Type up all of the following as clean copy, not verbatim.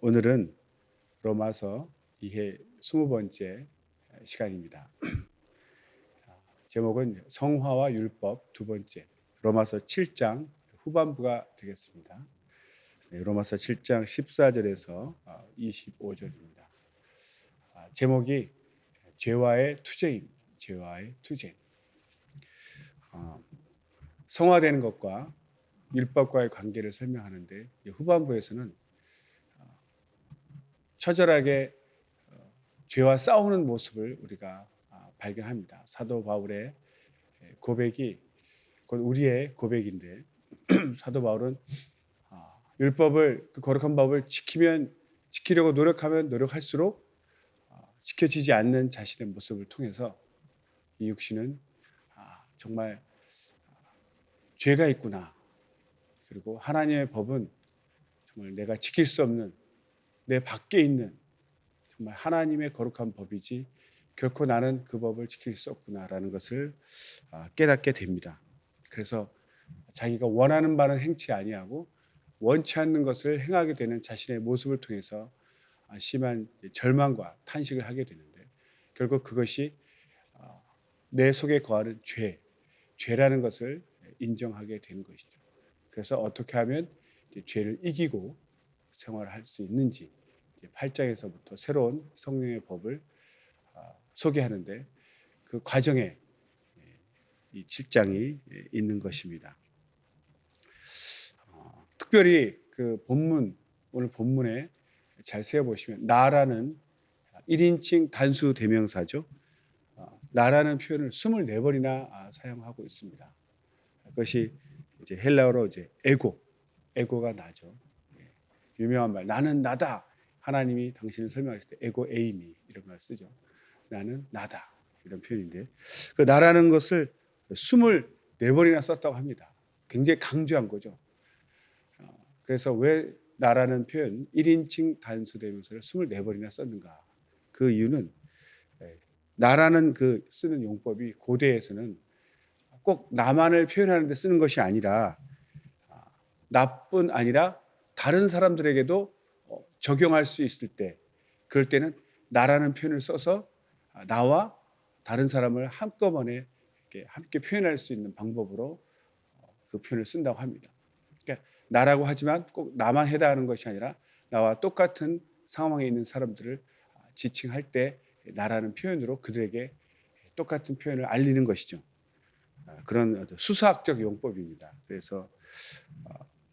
오늘은 로마서 2회 20번째 시간입니다. 제목은 성화와 율법 두 번째, 로마서 7장 후반부가 되겠습니다. 로마서 7장 14절에서 25절입니다. 제목이 죄와의 투쟁입니다. 죄와의 투쟁. 성화되는 것과 율법과의 관계를 설명하는데, 후반부에서는 처절하게 죄와 싸우는 모습을 우리가 발견합니다. 사도 바울의 고백이 곧 우리의 고백인데, 사도 바울은 율법을, 그 거룩한 법을 지키려고 노력하면 노력할수록 지켜지지 않는 자신의 모습을 통해서 이 육신은 정말 죄가 있구나, 그리고 하나님의 법은 정말 내가 지킬 수 없는, 내 밖에 있는 정말 하나님의 거룩한 법이지 결코 나는 그 법을 지킬 수 없구나라는 것을 깨닫게 됩니다. 그래서 자기가 원하는 바는 행치 아니하고 원치 않는 것을 행하게 되는 자신의 모습을 통해서 심한 절망과 탄식을 하게 되는데, 결국 그것이 내 속에 거하는 죄라는 것을 인정하게 되는 것이죠. 그래서 어떻게 하면 죄를 이기고 생활할 수 있는지 8장에서부터 새로운 성령의 법을 소개하는데, 그 과정에 이 7장이 있는 것입니다. 특별히 그 본문, 오늘 본문에 잘 세어보시면 나라는 1인칭 단수 대명사죠. 나라는 표현을 24번이나 사용하고 있습니다. 그것이 이제 헬라어로 이제 에고가 나죠. 유명한 말, 나는 나다. 하나님이 당신을 설명하실 때 에고 에이미 이런 말 쓰죠. 나는 나다, 이런 표현인데, 그 나라는 것을 24번이나 썼다고 합니다. 굉장히 강조한 거죠. 그래서 왜 나라는 표현 1인칭 단수대명사를 24번이나 썼는가? 그 이유는 나라는 그 쓰는 용법이 고대에서는 꼭 나만을 표현하는 데 쓰는 것이 아니라 나뿐 아니라 다른 사람들에게도 적용할 수 있을 때, 그럴 때는 나라는 표현을 써서 나와 다른 사람을 한꺼번에 함께 표현할 수 있는 방법으로 그 표현을 쓴다고 합니다. 그러니까 나라고 하지만 꼭 나만 해당하는 것이 아니라 나와 똑같은 상황에 있는 사람들을 지칭할 때 나라는 표현으로 그들에게 똑같은 표현을 알리는 것이죠. 그런 수사학적 용법입니다. 그래서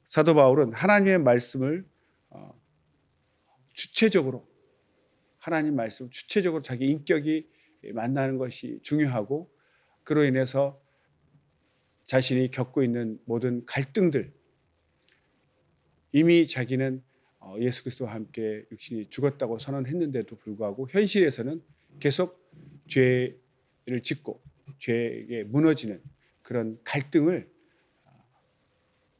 사도 바울은 하나님의 말씀을 주체적으로, 하나님 말씀 주체적으로 자기 인격이 만나는 것이 중요하고, 그로 인해서 자신이 겪고 있는 모든 갈등들, 이미 자기는 예수 그리스도와 함께 육신이 죽었다고 선언했는데도 불구하고 현실에서는 계속 죄를 짓고 죄에 무너지는 그런 갈등을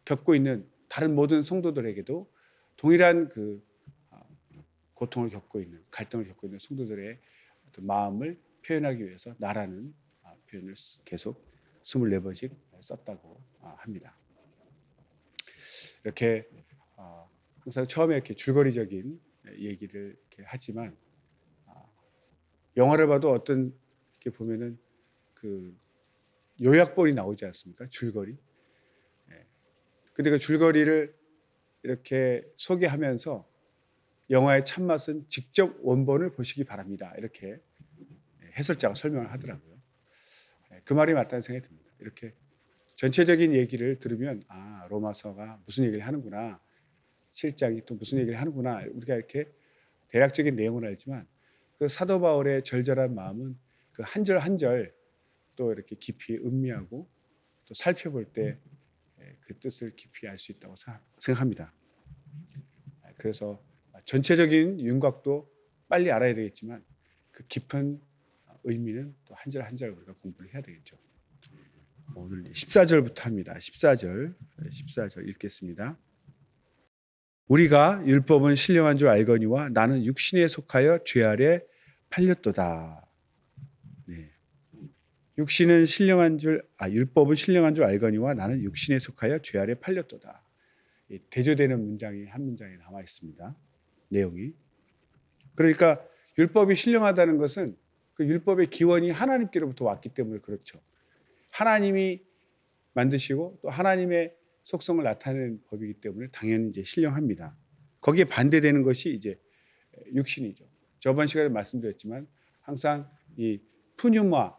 겪고 있는 다른 모든 성도들에게도 동일한 그 고통을 겪고 있는, 갈등을 겪고 있는 성도들의 어떤 마음을 표현하기 위해서 나라는 표현을 계속 24번씩 썼다고 합니다. 이렇게 항상 처음에 이렇게 줄거리적인 얘기를 이렇게 하지만, 영화를 봐도 어떤 이렇게 보면은 그 요약본이 나오지 않습니까? 줄거리. 근데 그 줄거리를 이렇게 소개하면서 영화의 참맛은 직접 원본을 보시기 바랍니다, 이렇게 해설자가 설명을 하더라고요. 그 말이 맞다는 생각이 듭니다. 이렇게 전체적인 얘기를 들으면 로마서가 무슨 얘기를 하는구나, 7장이 또 무슨 얘기를 하는구나, 우리가 이렇게 대략적인 내용을 알지만 그 사도 바울의 절절한 마음은 그 한 절 한 절 또 이렇게 깊이 음미하고 또 살펴볼 때 그 뜻을 깊이 알 수 있다고 생각합니다. 그래서 전체적인 윤곽도 빨리 알아야 되겠지만 그 깊은 의미는 또 한 절 한 절 우리가 공부를 해야 되겠죠. 오늘 14절부터 합니다. 14절 읽겠습니다. 우리가 율법은 신령한 줄 알거니와 나는 육신에 속하여 죄 아래 팔렸도다. 네. 율법은 신령한 줄 알거니와 나는 육신에 속하여 죄 아래 팔렸도다. 대조되는 문장이 한 문장에 남아 있습니다. 내용이. 그러니까 율법이 신령하다는 것은 그 율법의 기원이 하나님께로부터 왔기 때문에 그렇죠. 하나님이 만드시고 또 하나님의 속성을 나타내는 법이기 때문에 당연히 이제 신령합니다. 거기에 반대되는 것이 이제 육신이죠. 저번 시간에 말씀드렸지만 항상 이 푸뉴마와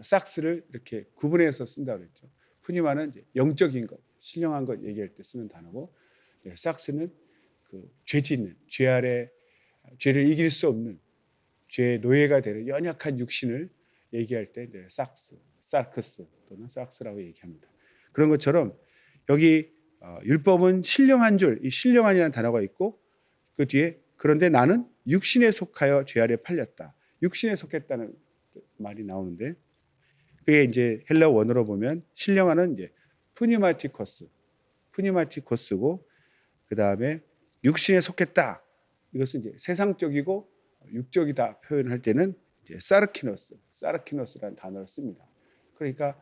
삭스를 이렇게 구분해서 쓴다고 그랬죠. 푸뉴마는 이제 영적인 것, 신령한 것 얘기할 때 쓰는 단어고, 삭스는 그 죄 짓는, 죄 아래 죄를 이길 수 없는 죄의 노예가 되는 연약한 육신을 얘기할 때 이제 사르크스 또는 삭스라고 얘기합니다. 그런 것처럼 여기 율법은 신령한 줄, 이 신령한이라는 단어가 있고 그 뒤에 그런데 나는 육신에 속하여 죄 아래 팔렸다. 육신에 속했다는 말이 나오는데 그게 이제 헬라 원어로 보면 신령한은 이제 푸니마티코스고 그 다음에 육신에 속했다. 이것은 이제 세상적이고 육적이다 표현할 때는 이제 사르키노스라는 단어를 씁니다. 그러니까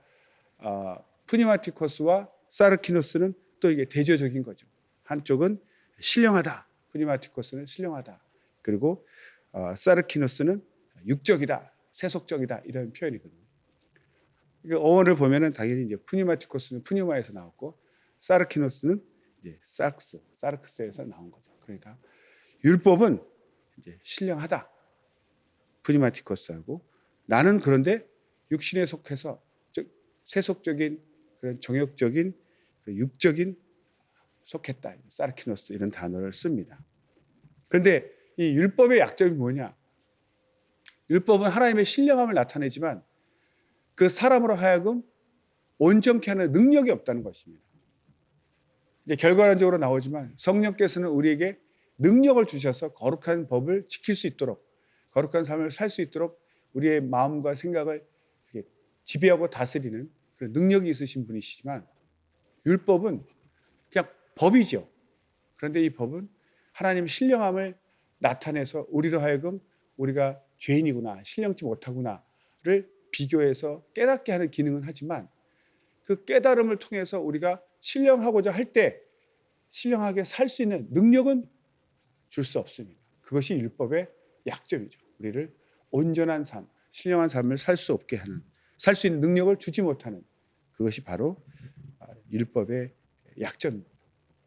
푸니마티코스와 사르키노스는 또 이게 대조적인 거죠. 한쪽은 신령하다. 푸니마티코스는 신령하다. 그리고 사르키노스는 육적이다, 세속적이다 이런 표현이거든요. 그러니까 어원을 보면은 당연히 이제 푸니마티코스는 푸니마에서 나왔고 사르키노스는 이제 사르크스에서 나온 거죠. 그러니까 율법은 이제 신령하다. 푸니마티코스하고 나는 그런데 육신에 속해서 즉 세속적인 그런 정욕적인 육적인 속했다. 사르키노스 이런 단어를 씁니다. 그런데 이 율법의 약점이 뭐냐? 율법은 하나님의 신령함을 나타내지만 그 사람으로 하여금 온전케 하는 능력이 없다는 것입니다. 이제 결과론적으로 나오지만 성령께서는 우리에게 능력을 주셔서 거룩한 법을 지킬 수 있도록 거룩한 삶을 살 수 있도록 우리의 마음과 생각을 지배하고 다스리는 그런 능력이 있으신 분이시지만 율법은 그냥 법이죠. 그런데 이 법은 하나님의 신령함을 나타내서 우리로 하여금 우리가 죄인이구나, 신령치 못하구나를 비교해서 깨닫게 하는 기능은 하지만 그 깨달음을 통해서 우리가 신령하고자 할 때 신령하게 살 수 있는 능력은 줄 수 없습니다. 그것이 율법의 약점이죠. 우리를 온전한 삶, 신령한 삶을 살 수 없게 하는, 살 수 있는 능력을 주지 못하는 그것이 바로 율법의 약점입니다.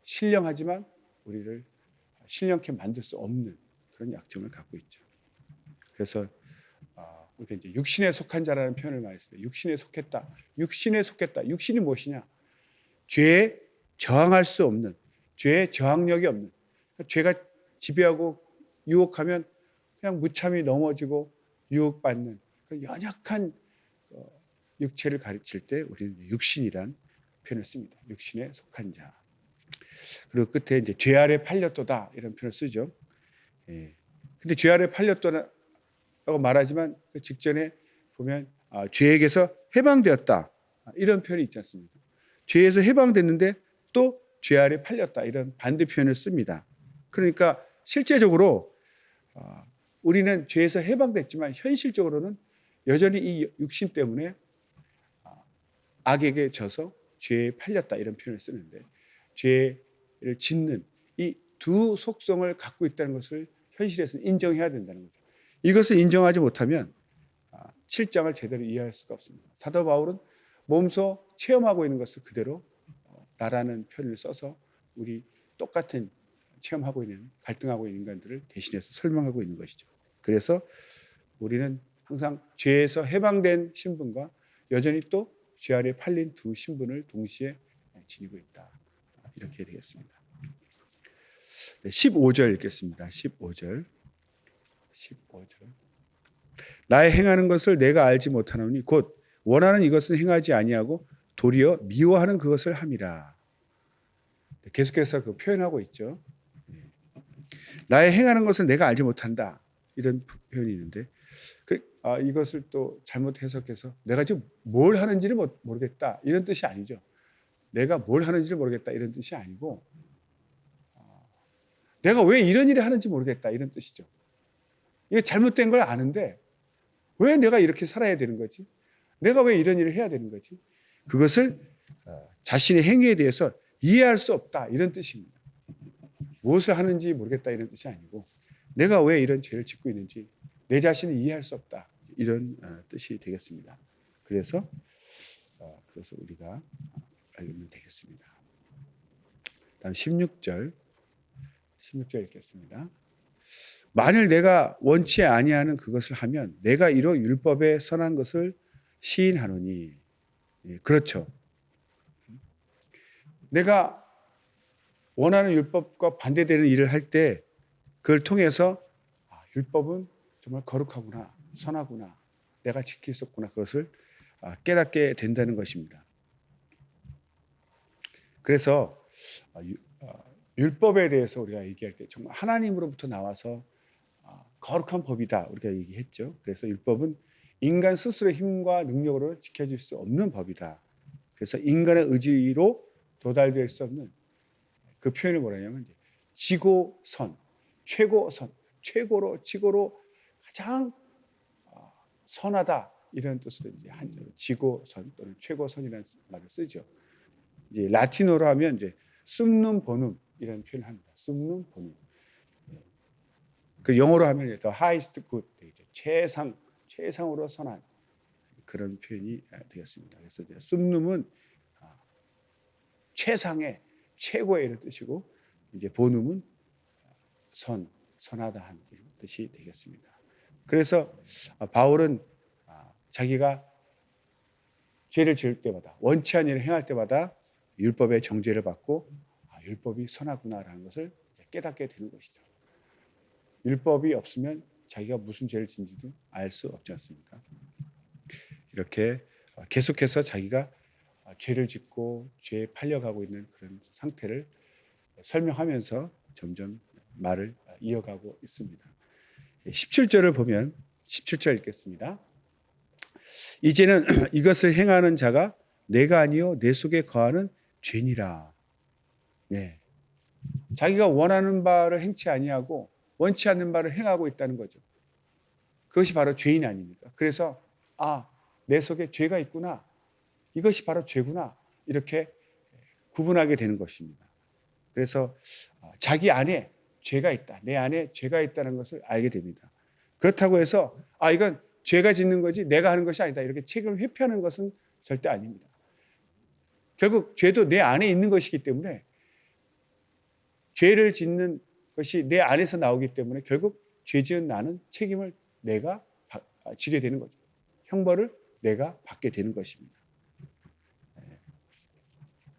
신령하지만 우리를 신령케 만들 수 없는 그런 약점을 갖고 있죠. 그래서 우리가 이제 육신에 속한 자라는 표현을 많이 써요. 육신에 속했다. 육신에 속했다. 육신이 무엇이냐? 죄에 저항할 수 없는, 죄에 저항력이 없는, 죄가 지배하고 유혹하면 그냥 무참히 넘어지고 유혹받는 그런 연약한 육체를 가르칠 때 우리는 육신이란 표현을 씁니다. 육신에 속한 자. 그리고 끝에 이제 죄 아래 팔렸도다 이런 표현을 쓰죠. 근데 죄 아래 팔렸도라고 말하지만 그 직전에 보면 죄에게서 해방되었다 이런 표현이 있지 않습니까? 죄에서 해방됐는데 또 죄 아래 팔렸다 이런 반대 표현을 씁니다. 그러니까 실제적으로 우리는 죄에서 해방됐지만 현실적으로는 여전히 이 육신 때문에 악에게 져서 죄에 팔렸다 이런 표현을 쓰는데 죄를 짓는 이 두 속성을 갖고 있다는 것을 현실에서는 인정해야 된다는 거죠. 이것을 인정하지 못하면 7장을 제대로 이해할 수가 없습니다. 사도 바울은 몸소 체험하고 있는 것을 그대로 나라는 표현을 써서 우리 똑같은 체험하고 있는 갈등하고 있는 인간들을 대신해서 설명하고 있는 것이죠. 그래서 우리는 항상 죄에서 해방된 신분과 여전히 또 죄 아래 팔린 두 신분을 동시에 지니고 있다. 이렇게 되겠습니다. 15절 읽겠습니다. 15절. 나의 행하는 것을 내가 알지 못하노니 곧 원하는 이것은 행하지 아니하고 도리어 미워하는 그것을 함이라. 계속해서 그 표현하고 있죠. 나의 행하는 것을 내가 알지 못한다. 이런 표현이 있는데 이것을 또 잘못 해석해서 내가 지금 뭘 하는지를 모르겠다. 이런 뜻이 아니죠. 내가 뭘 하는지를 모르겠다. 이런 뜻이 아니고 내가 왜 이런 일을 하는지 모르겠다. 이런 뜻이죠. 이게 잘못된 걸 아는데 왜 내가 이렇게 살아야 되는 거지? 내가 왜 이런 일을 해야 되는 거지? 그것을 자신의 행위에 대해서 이해할 수 없다. 이런 뜻입니다. 무엇을 하는지 모르겠다 이런 뜻이 아니고 내가 왜 이런 죄를 짓고 있는지 내 자신을 이해할 수 없다 이런 뜻이 되겠습니다. 그래서 우리가 알면 되겠습니다. 다음 16절 읽겠습니다. 만일 내가 원치 아니하는 그것을 하면 내가 이로 율법에 선한 것을 시인하노니. 예, 그렇죠. 내가 원하는 율법과 반대되는 일을 할 때 그걸 통해서 율법은 정말 거룩하구나, 선하구나, 내가 지킬 수 없구나 그것을 깨닫게 된다는 것입니다. 그래서 율법에 대해서 우리가 얘기할 때 정말 하나님으로부터 나와서 거룩한 법이다 우리가 얘기했죠. 그래서 율법은 인간 스스로의 힘과 능력으로 지켜질 수 없는 법이다. 그래서 인간의 의지로 도달될 수 없는 그 표현을 뭐라냐면 지고선, 최고선, 지고로 가장 선하다 이런 뜻으로 이제 한자로 지고선 또는 최고선이라는 말을 쓰죠. 이제 라틴어로 하면 이제 sumnum bonum 이런 표현을 합니다. sumnum bonum. 그 영어로 하면 the highest good, 최상으로 선한 그런 표현이 되었습니다. 그래서 sumnum은 최상의 최고의 이런 뜻이고 이제 bonum은 선하다 하는 뜻이 되겠습니다. 그래서 바울은 자기가 죄를 지을 때마다 원치 않는 일을 행할 때마다 율법의 정죄를 받고 율법이 선하구나라는 것을 깨닫게 되는 것이죠. 율법이 없으면 자기가 무슨 죄를 짓는지도 알 수 없지 않습니까? 이렇게 계속해서 자기가 죄를 짓고 죄에 팔려가고 있는 그런 상태를 설명하면서 점점 말을 이어가고 있습니다. 17절을 보면 17절 읽겠습니다. 이제는 이것을 행하는 자가 내가 아니요 내 속에 거하는 죄니라. 네. 자기가 원하는 바를 행치 아니하고 원치 않는 바를 행하고 있다는 거죠. 그것이 바로 죄인 아닙니까? 그래서 내 속에 죄가 있구나. 이것이 바로 죄구나. 이렇게 구분하게 되는 것입니다. 그래서 자기 안에 죄가 있다. 내 안에 죄가 있다는 것을 알게 됩니다. 그렇다고 해서 이건 죄가 짓는 거지 내가 하는 것이 아니다. 이렇게 책임을 회피하는 것은 절대 아닙니다. 결국 죄도 내 안에 있는 것이기 때문에 죄를 짓는 것이 내 안에서 나오기 때문에 결국 죄 지은 나는 책임을 내가 지게 되는 거죠. 형벌을 내가 받게 되는 것입니다.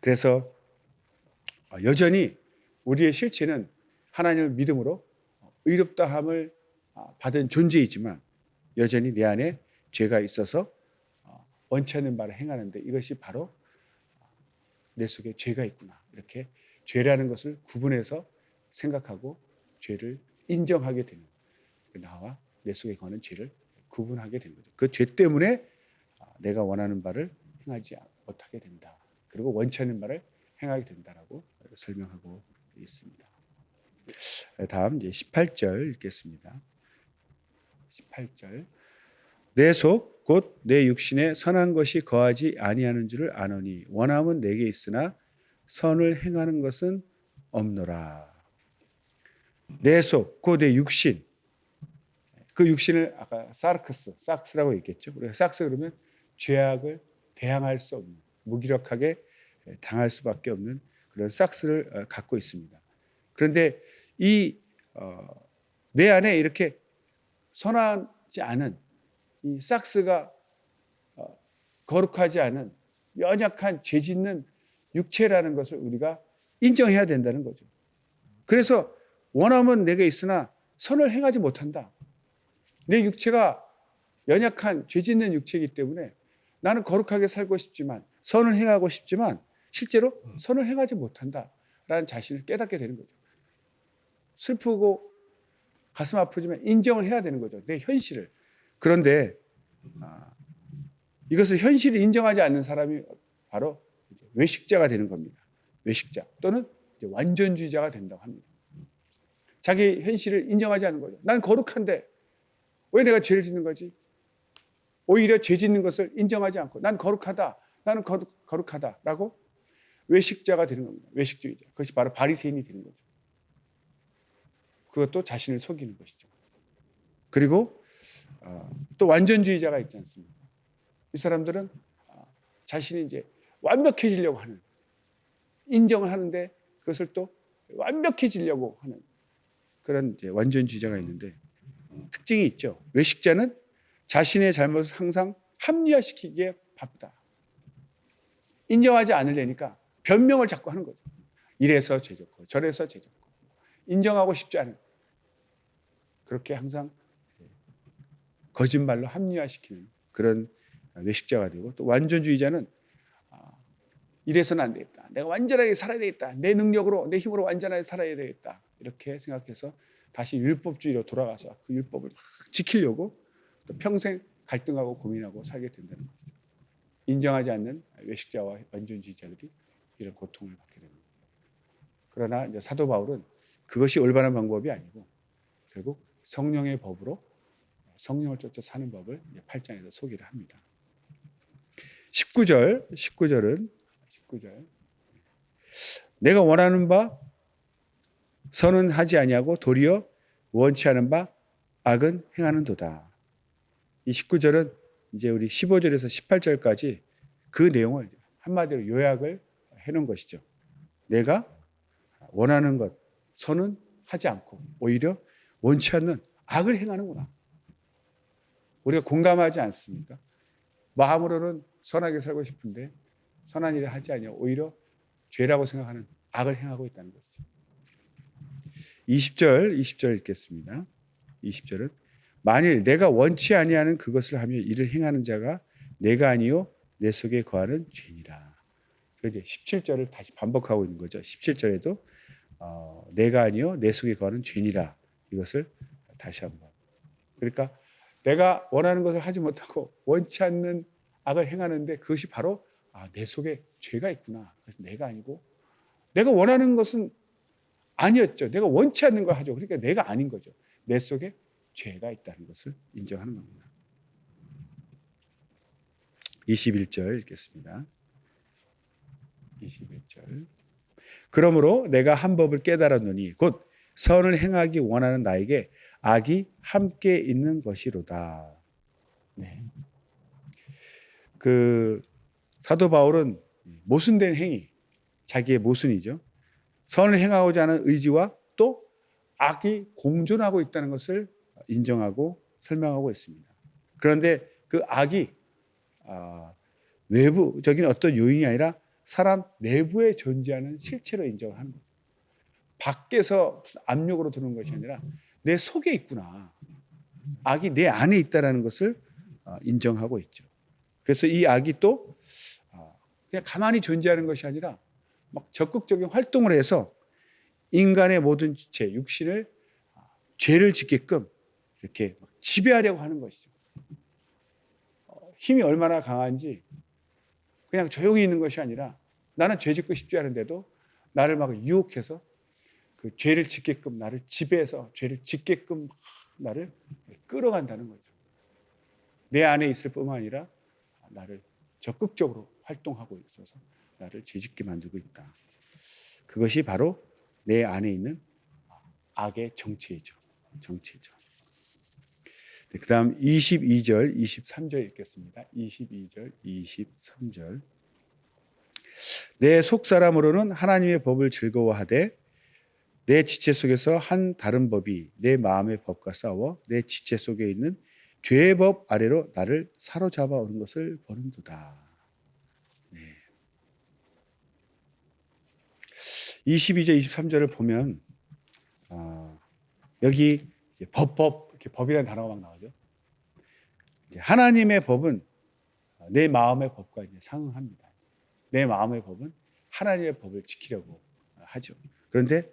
그래서 여전히 우리의 실체는 하나님을 믿음으로 의롭다함을 받은 존재이지만 여전히 내 안에 죄가 있어서 원치 않는 바를 행하는데 이것이 바로 내 속에 죄가 있구나. 이렇게 죄라는 것을 구분해서 생각하고 죄를 인정하게 되는 나와 내 속에 거하는 죄를 구분하게 되는 거죠. 그 죄 때문에 내가 원하는 바를 행하지 못하게 된다. 그리고 원치 않는 바를 행하게 된다라고 설명하고 있습니다. 다음 이제 18절 읽겠습니다. 18절 내 속 곧 내 육신에 선한 것이 거하지 아니하는 줄을 아노니 원함은 내게 있으나 선을 행하는 것은 없노라. 내 속 곧 내 육신 그 육신을 아까 사르스라고 얘기했죠. 우리가 사르스 그러면 죄악을 대항할 수 없는 무기력하게 당할 수밖에 없는 그런 사르스를 갖고 있습니다. 그런데 내 안에 이렇게 선하지 않은 이 사르스가 거룩하지 않은 연약한 죄 짓는 육체라는 것을 우리가 인정해야 된다는 거죠. 그래서 원함은 내게 있으나 선을 행하지 못한다. 내 육체가 연약한 죄 짓는 육체이기 때문에 나는 거룩하게 살고 싶지만 선을 행하고 싶지만 실제로 선을 행하지 못한다라는 자신을 깨닫게 되는 거죠. 슬프고 가슴 아프지만 인정을 해야 되는 거죠. 내 현실을. 그런데 이것을 현실을 인정하지 않는 사람이 바로 외식자가 되는 겁니다. 외식자 또는 완전주의자가 된다고 합니다. 자기 현실을 인정하지 않는 거죠. 난 거룩한데 왜 내가 죄를 짓는 거지? 오히려 죄 짓는 것을 인정하지 않고 난 거룩하다. 나는 거룩하다라고 외식자가 되는 겁니다. 외식주의자. 그것이 바로 바리새인이 되는 거죠. 그것도 자신을 속이는 것이죠. 그리고 또 완전주의자가 있지 않습니까? 이 사람들은 자신이 이제 완벽해지려고 하는, 인정을 하는데 그것을 또 완벽해지려고 하는 그런 이제 완전주의자가 있는데, 특징이 있죠. 외식자는 자신의 잘못을 항상 합리화시키기에 바쁘다. 인정하지 않으려니까 변명을 자꾸 하는 거죠. 이래서 죄 좋고 저래서 죄 좋고, 인정하고 싶지 않은, 그렇게 항상 거짓말로 합리화시키는 그런 외식자가 되고, 또 완전주의자는 이래서는 안 되겠다, 내가 완전하게 살아야 되겠다, 내 능력으로 내 힘으로 완전하게 살아야 되겠다, 이렇게 생각해서 다시 율법주의로 돌아가서 그 율법을 막 지키려고 또 평생 갈등하고 고민하고 살게 된다는 거죠. 인정하지 않는 외식자와 완전주의자들이 이런 고통을 받게 됩니다. 그러나 이제 사도 바울은 그것이 올바른 방법이 아니고 결국 성령의 법으로 성령을 쫓아 사는 법을 8장에서 소개를 합니다. 19절은 내가 원하는 바 선은 하지 아니하고 도리어 원치 않은 바 악은 행하는도다. 이 19절은 이제 우리 15절에서 18절까지 그 내용을 한마디로 요약을 해놓은 것이죠. 내가 원하는 것 선은 하지 않고 오히려 원치 않는 악을 행하는구나. 우리가 공감하지 않습니까? 마음으로는 선하게 살고 싶은데 선한 일을 하지 아니하고 오히려 죄라고 생각하는 악을 행하고 있다는 것이죠. 20절 읽겠습니다. 20절은 만일 내가 원치 아니하는 그것을 하며 이를 행하는 자가 내가 아니요 내 속에 거하는 죄니라. 이제 17절을 다시 반복하고 있는 거죠. 17절에도 내가 아니요 내 속에 거하는 죄니라, 이것을 다시 한번. 그러니까 내가 원하는 것을 하지 못하고 원치 않는 악을 행하는데 그것이 바로 내 속에 죄가 있구나. 그래서 내가 아니고, 내가 원하는 것은 아니었죠. 내가 원치 않는 걸 하죠. 그러니까 내가 아닌 거죠. 내 속에 죄가 있다는 것을 인정하는 겁니다. 21절 읽겠습니다. 21절. 그러므로 내가 한 법을 깨달았노니 곧 선을 행하기 원하는 나에게 악이 함께 있는 것이로다. 네. 그 사도 바울은 모순된 행위, 자기의 모순이죠. 선을 행하고자 하는 의지와 또 악이 공존하고 있다는 것을 인정하고 설명하고 있습니다. 그런데 그 악이 외부적인 어떤 요인이 아니라 사람 내부에 존재하는 실체로 인정하는 거죠. 밖에서 압력으로 드는 것이 아니라 내 속에 있구나. 악이 내 안에 있다는 것을 인정하고 있죠. 그래서 이 악이 또 그냥 가만히 존재하는 것이 아니라 막 적극적인 활동을 해서 인간의 모든 주체, 육신을 죄를 짓게끔 이렇게 지배하려고 하는 것이죠. 힘이 얼마나 강한지 그냥 조용히 있는 것이 아니라 나는 죄 짓고 싶지 않은데도 나를 막 유혹해서 그 죄를 짓게끔 나를 지배해서 죄를 짓게끔 나를 끌어간다는 거죠. 내 안에 있을 뿐만 아니라 나를 적극적으로 활동하고 있어서 나를 죄짓게 만들고 있다. 그것이 바로 내 안에 있는 악의 정체이죠. 그 다음 22절, 23절 읽겠습니다. 22절, 23절. 내 속사람으로는 하나님의 법을 즐거워하되 내 지체 속에서 한 다른 법이 내 마음의 법과 싸워 내 지체 속에 있는 죄의 법 아래로 나를 사로잡아 오는 것을 보는도다. 네. 22절, 23절을 보면 여기 법, 이렇게 법이라는 단어가 막 나오죠. 하나님의 법은 내 마음의 법과 이제 상응합니다. 내 마음의 법은 하나님의 법을 지키려고 하죠. 그런데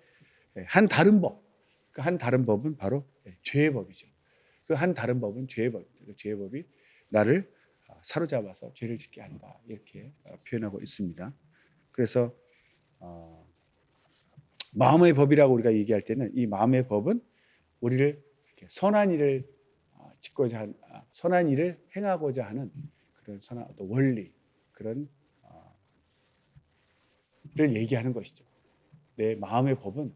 한 다른 법, 그 한 다른 법은 바로 죄의 법이죠. 그 한 다른 법은 죄의 법입니다. 그 죄의 법이 나를 사로잡아서 죄를 짓게 한다, 이렇게 표현하고 있습니다. 그래서 마음의 법이라고 우리가 얘기할 때는 이 마음의 법은 우리를 이렇게 선한 일을 짓고자 선한 일을 행하고자 하는 그런 선한 어떤 원리, 그런 를 얘기하는 것이죠. 내 마음의 법은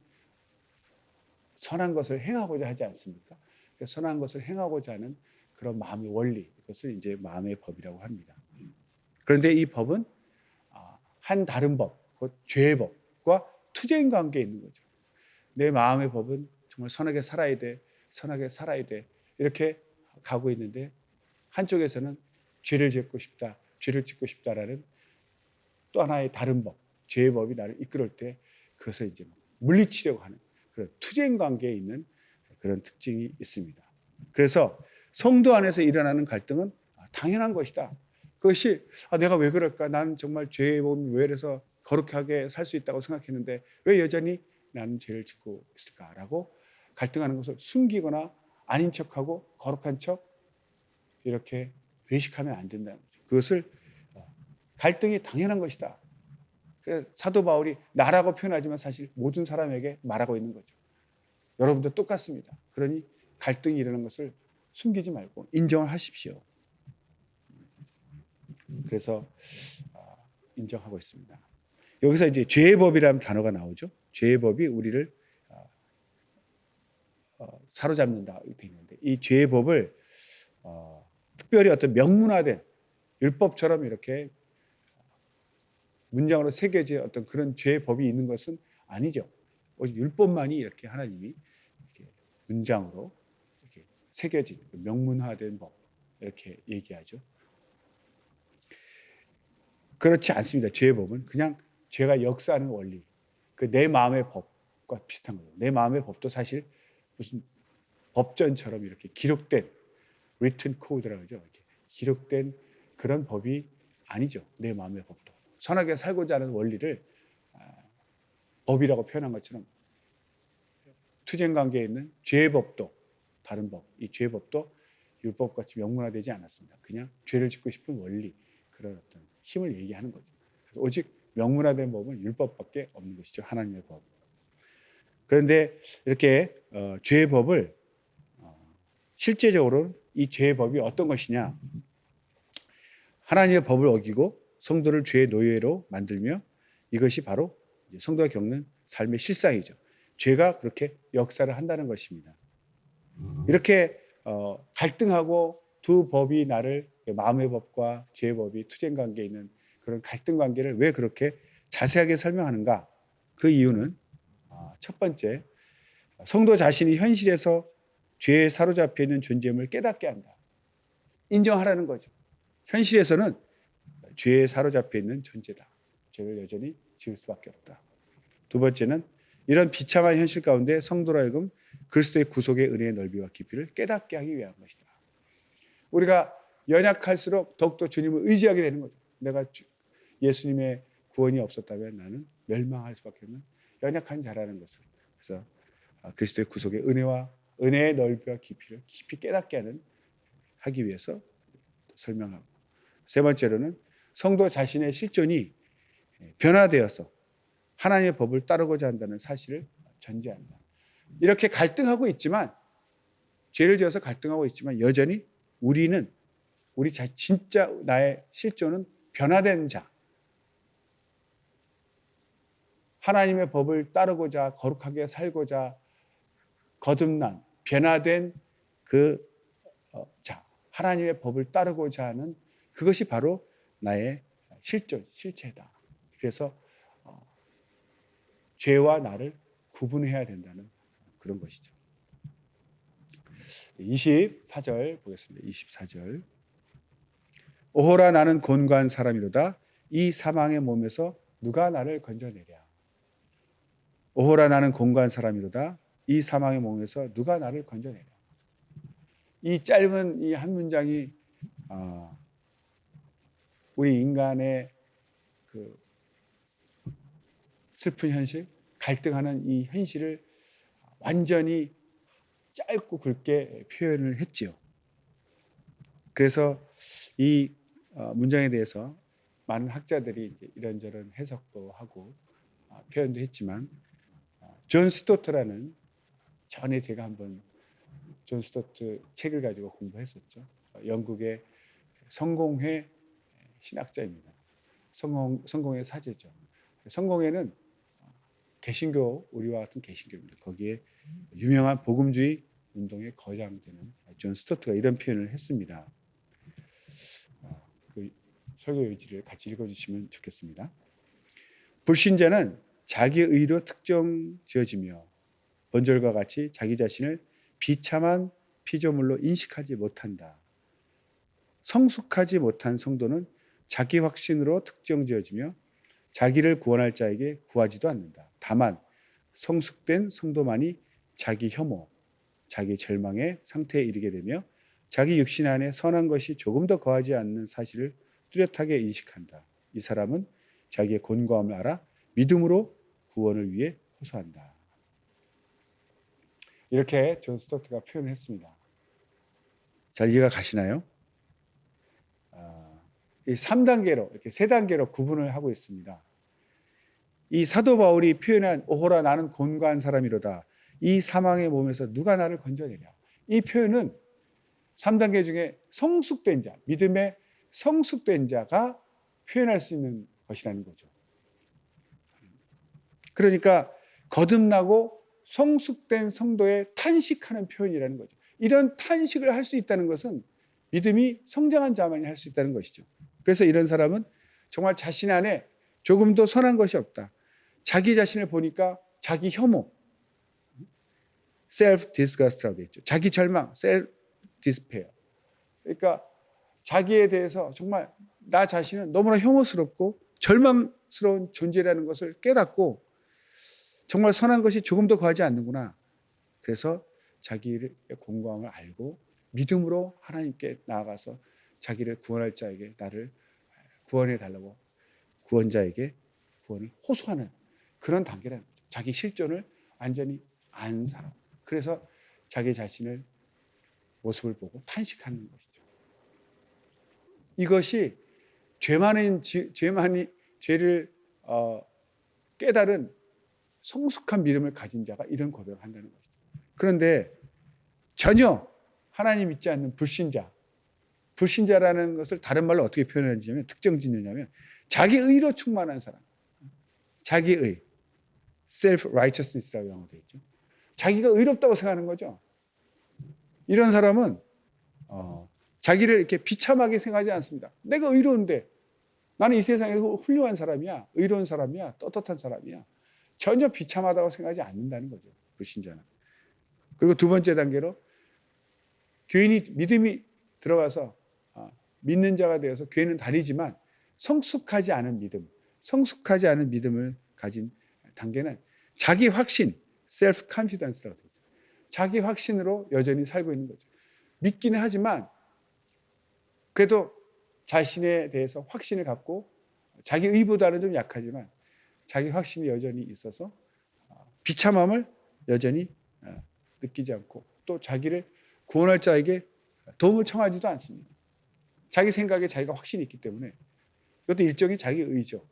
선한 것을 행하고자 하지 않습니까? 선한 것을 행하고자 하는 그런 마음의 원리, 이것을 이제 마음의 법이라고 합니다. 그런데 이 법은 한 다른 법, 곧 죄의 법과 투쟁 관계에 있는 거죠. 내 마음의 법은 정말 선하게 살아야 돼, 선하게 살아야 돼, 이렇게 가고 있는데 한쪽에서는 죄를 짓고 싶다, 죄를 짓고 싶다라는 또 하나의 다른 법, 죄의 법이 나를 이끌을 때 그것을 이제 물리치려고 하는 그런 투쟁 관계에 있는 그런 특징이 있습니다. 그래서 성도 안에서 일어나는 갈등은 당연한 것이다. 그것이 내가 왜 그럴까? 나는 정말 죄의 법이 왜 이래서 거룩하게 살 수 있다고 생각했는데 왜 여전히 나는 죄를 짓고 있을까라고 갈등하는 것을 숨기거나 아닌 척하고 거룩한 척 이렇게 외식하면 안 된다는 거죠. 그것을 갈등이 당연한 것이다. 그래서 사도 바울이 나라고 표현하지만 사실 모든 사람에게 말하고 있는 거죠. 여러분도 똑같습니다. 그러니 갈등이 일어나는 것을 숨기지 말고 인정을 하십시오. 그래서 인정하고 있습니다. 여기서 이제 죄의 법이라는 단어가 나오죠. 죄의 법이 우리를 사로잡는다 되어 있는데 이 죄의 법을 특별히 어떤 명문화된 율법처럼 이렇게 문장으로 새겨진 어떤 그런 죄의 법이 있는 것은 아니죠. 오직 율법만이 이렇게 하나님이 이렇게 문장으로 이렇게 새겨진 명문화된 법 이렇게 얘기하죠. 그렇지 않습니다. 죄의 법은 그냥 죄가 역사하는 원리, 그 내 마음의 법과 비슷한 거죠. 내 마음의 법도 사실 무슨 법전처럼 이렇게 기록된 written code라고 하죠. 이렇게 기록된 그런 법이 아니죠. 내 마음의 법도. 선하게 살고자 하는 원리를 법이라고 표현한 것처럼 투쟁 관계에 있는 죄의 법도 다른 법, 이 죄의 법도 율법같이 명문화되지 않았습니다. 그냥 죄를 짓고 싶은 원리, 그런 어떤 힘을 얘기하는 거죠. 오직 명문화된 법은 율법밖에 없는 것이죠. 하나님의 법. 그런데 이렇게 죄의 법을 실제적으로 이 죄의 법이 어떤 것이냐? 하나님의 법을 어기고 성도를 죄의 노예로 만들며 이것이 바로 성도가 겪는 삶의 실상이죠. 죄가 그렇게 역사를 한다는 것입니다. 이렇게 갈등하고 두 법이 나를 마음의 법과 죄의 법이 투쟁 관계에 있는 그런 갈등 관계를 왜 그렇게 자세하게 설명하는가? 그 이유는 첫 번째, 성도 자신이 현실에서 죄에 사로잡혀 있는 존재임을 깨닫게 한다. 인정하라는 거죠. 현실에서는 죄에 사로잡혀 있는 존재다. 죄를 여전히 지을 수밖에 없다. 두 번째는 이런 비참한 현실 가운데 성도로 하여금 그리스도의 구속의 은혜의 넓이와 깊이를 깨닫게 하기 위한 것이다. 우리가 연약할수록 더욱더 주님을 의지하게 되는 거죠. 내가 예수님의 구원이 없었다면 나는 멸망할 수밖에 없는 연약한 자라는 것을. 그래서 그리스도의 구속의 은혜의 넓이와 깊이를 깊이 깨닫게 하기 위해서 설명하고, 세 번째로는 성도 자신의 실존이 변화되어서 하나님의 법을 따르고자 한다는 사실을 전제한다. 이렇게 갈등하고 있지만, 죄를 지어서 갈등하고 있지만 여전히 우리 진짜 나의 실존은 변화된 자, 하나님의 법을 따르고자 거룩하게 살고자 거듭난 변화된 그 자, 하나님의 법을 따르고자 하는 그것이 바로 나의 실존, 실체다. 그래서 죄와 나를 구분해야 된다는 그런 것이죠. 24절 보겠습니다. 24절. 오호라 나는 곤고한 사람이로다. 이 사망의 몸에서 누가 나를 건져내랴. 오호라 나는 곤고한 사람이로다. 이 사망의 몸에서 누가 나를 건져내랴. 이 짧은 이 한 문장이 우리 인간의 그 슬픈 현실, 갈등하는 이 현실을 완전히 짧고 굵게 표현을 했지요. 그래서 이 문장에 대해서 많은 학자들이 이제 이런저런 해석도 하고 표현도 했지만, 존 스토트라는, 전에 제가 한번 존 스토트 책을 가지고 공부했었죠. 영국의 성공회 신학자입니다. 성공회 사제죠. 성공회는 개신교, 우리와 같은 개신교입니다. 거기에 유명한 복음주의 운동의 거장되는 존 스토트가 이런 표현을 했습니다. 그 설교 의지를 같이 읽어주시면 좋겠습니다. 불신자는 자기 의로 특정 지어지며 본절과 같이 자기 자신을 비참한 피조물로 인식하지 못한다. 성숙하지 못한 성도는 자기 확신으로 특정 지어지며 자기를 구원할 자에게 구하지도 않는다. 다만 성숙된 성도만이 자기 혐오, 자기 절망의 상태에 이르게 되며 자기 육신 안에 선한 것이 조금 더 거하지 않는 사실을 뚜렷하게 인식한다. 이 사람은 자기의 곤고함을 알아 믿음으로 구원을 위해 호소한다. 이렇게 존 스토트가 표현했습니다. 잘 이해가 가시나요? 이 3단계로 이렇게 3단계로 구분을 하고 있습니다. 이 사도 바울이 표현한 오호라 나는 곤고한 사람이로다. 이 사망의 몸에서 누가 나를 건져내랴. 이 표현은 3단계 중에 성숙된 자, 믿음의 성숙된 자가 표현할 수 있는 것이라는 거죠. 그러니까 거듭나고 성숙된 성도의 탄식하는 표현이라는 거죠. 이런 탄식을 할 수 있다는 것은 믿음이 성장한 자만이 할 수 있다는 것이죠. 그래서 이런 사람은 정말 자신 안에 조금도 선한 것이 없다. 자기 자신을 보니까 자기 혐오, self-disgust라고 되어 있죠. 자기 절망, self-despair. 그러니까 자기에 대해서 정말 나 자신은 너무나 혐오스럽고 절망스러운 존재라는 것을 깨닫고 정말 선한 것이 조금 더 거하지 않는구나. 그래서 자기의 공고함을 알고 믿음으로 하나님께 나아가서 자기를 구원할 자에게 나를 구원해 달라고 구원자에게 구원을 호소하는 그런 단계라는 거죠. 자기 실존을 완전히 안 사람. 그래서 자기 자신을 모습을 보고 탄식하는 것이죠. 이것이 죄를 깨달은 성숙한 믿음을 가진 자가 이런 고백을 한다는 것이죠. 그런데 전혀 하나님 믿지 않는 불신자라는 것을 다른 말로 어떻게 표현하냐면 특정 짓느냐면 자기 의로 충만한 사람, 자기 의, self-righteousness라고 영어로 되어 있죠. 자기가 의롭다고 생각하는 거죠. 이런 사람은 자기를 이렇게 비참하게 생각하지 않습니다. 내가 의로운데 나는 이 세상에서 훌륭한 사람이야, 의로운 사람이야, 떳떳한 사람이야. 전혀 비참하다고 생각하지 않는다는 거죠. 불신자는. 그리고 두 번째 단계로 교인이 믿음이 들어가서 믿는 자가 되어서 교회는 다니지만 성숙하지 않은 믿음을 가진 단계는 자기 확신, self confidence라고 되어 있어요. 자기 확신으로 여전히 살고 있는 거죠. 믿기는 하지만 그래도 자신에 대해서 확신을 갖고 자기 의보다는 좀 약하지만 자기 확신이 여전히 있어서 비참함을 여전히 느끼지 않고 또 자기를 구원할 자에게 도움을 청하지도 않습니다. 자기 생각에 자기가 확신이 있기 때문에 이것도 일종의 자기 의죠.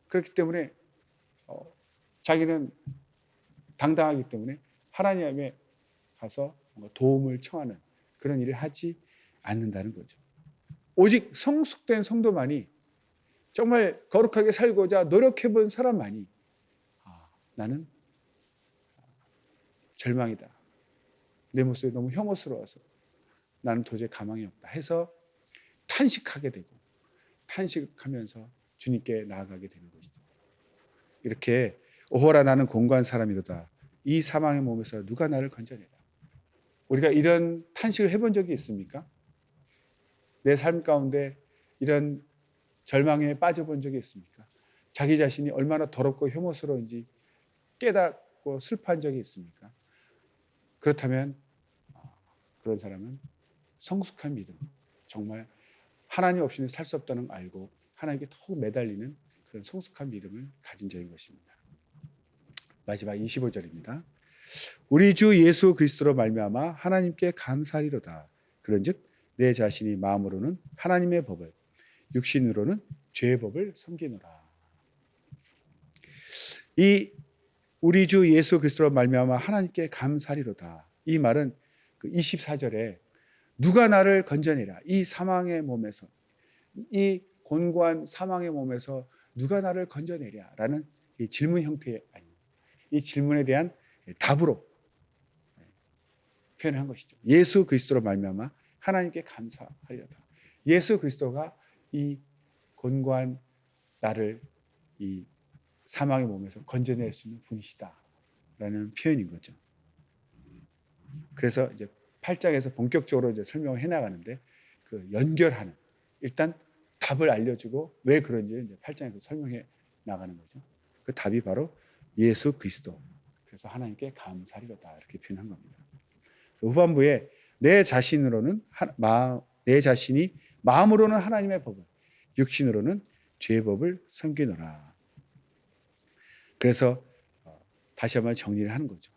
그렇기 때문에 자기는 당당하기 때문에 하나님에 가서 도움을 청하는 그런 일을 하지 않는다는 거죠. 오직 성숙된 성도만이 정말 거룩하게 살고자 노력해본 사람만이 나는 절망이다. 내 모습이 너무 혐오스러워서 나는 도저히 가망이 없다 해서 탄식하게 되고 탄식하면서 주님께 나아가게 되는 것이죠. 이렇게 오호라 나는 곤고한 사람이로다. 이 사망의 몸에서 누가 나를 건져내라. 우리가 이런 탄식을 해본 적이 있습니까? 내 삶 가운데 이런 절망에 빠져본 적이 있습니까? 자기 자신이 얼마나 더럽고 혐오스러운지 깨닫고 슬퍼한 적이 있습니까? 그렇다면 그런 사람은 성숙한 믿음, 정말 하나님 없이는 살 수 없다는 걸 알고 하나님께 더욱 매달리는 그런 성숙한 믿음을 가진 자인 것입니다. 마지막 25절입니다. 우리 주 예수 그리스도로 말미암아 하나님께 감사하리로다. 그런즉 내 자신이 마음으로는 하나님의 법을 육신으로는 죄의 법을 섬기노라. 이 우리 주 예수 그리스도로 말미암아 하나님께 감사하리로다. 이 말은 그 24절에 누가 나를 건져내라. 이 사망의 몸에서 이 곤고한 사망의 몸에서 누가 나를 건져내랴라는 이 질문 형태의 아닙니다. 이 질문에 대한 답으로 표현한 것이죠. 예수 그리스도로 말미암아 하나님께 감사하리로다. 예수 그리스도가 이 곤고한 나를 이 사망의 몸에서 건져낼 수 있는 분이시다라는 표현인 거죠. 그래서 이제 8장에서 본격적으로 이제 설명을 해나가는데 그 연결하는 일단 답을 알려주고 왜 그런지 이제 8장에서 설명해 나가는 거죠. 그 답이 바로 예수 그리스도. 그래서 하나님께 감사리로다 이렇게 표현한 겁니다. 후반부에 내 자신이 마음으로는 하나님의 법을, 육신으로는 죄의 법을 섬기노라. 그래서 다시 한번 정리를 하는 거죠.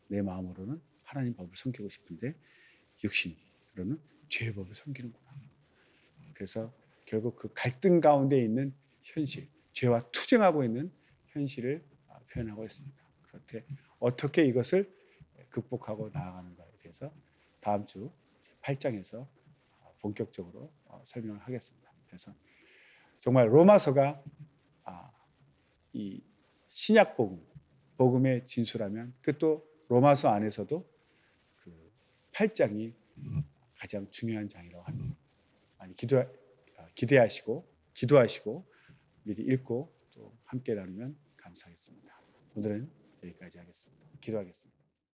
내 마음으로는 하나님 법을 섬기고 싶은데 육신으로는 죄의 법을 섬기는구나. 그래서 결국 그 갈등 가운데 있는 현실, 죄와 투쟁하고 있는 현실을 표현하고 있습니다. 그렇게 어떻게 이것을 극복하고 나아가는가에 대해서 다음 주 8장에서 본격적으로 설명을 하겠습니다. 그래서 정말 로마서가 이 신약 복음의 진수라면 그 또 로마서 안에서도 그 8장이 가장 중요한 장이라고 합니다. 많이 기도하시고 미리 읽고 또 함께 나누면 감사하겠습니다. 오늘은 여기까지 하겠습니다. 기도하겠습니다.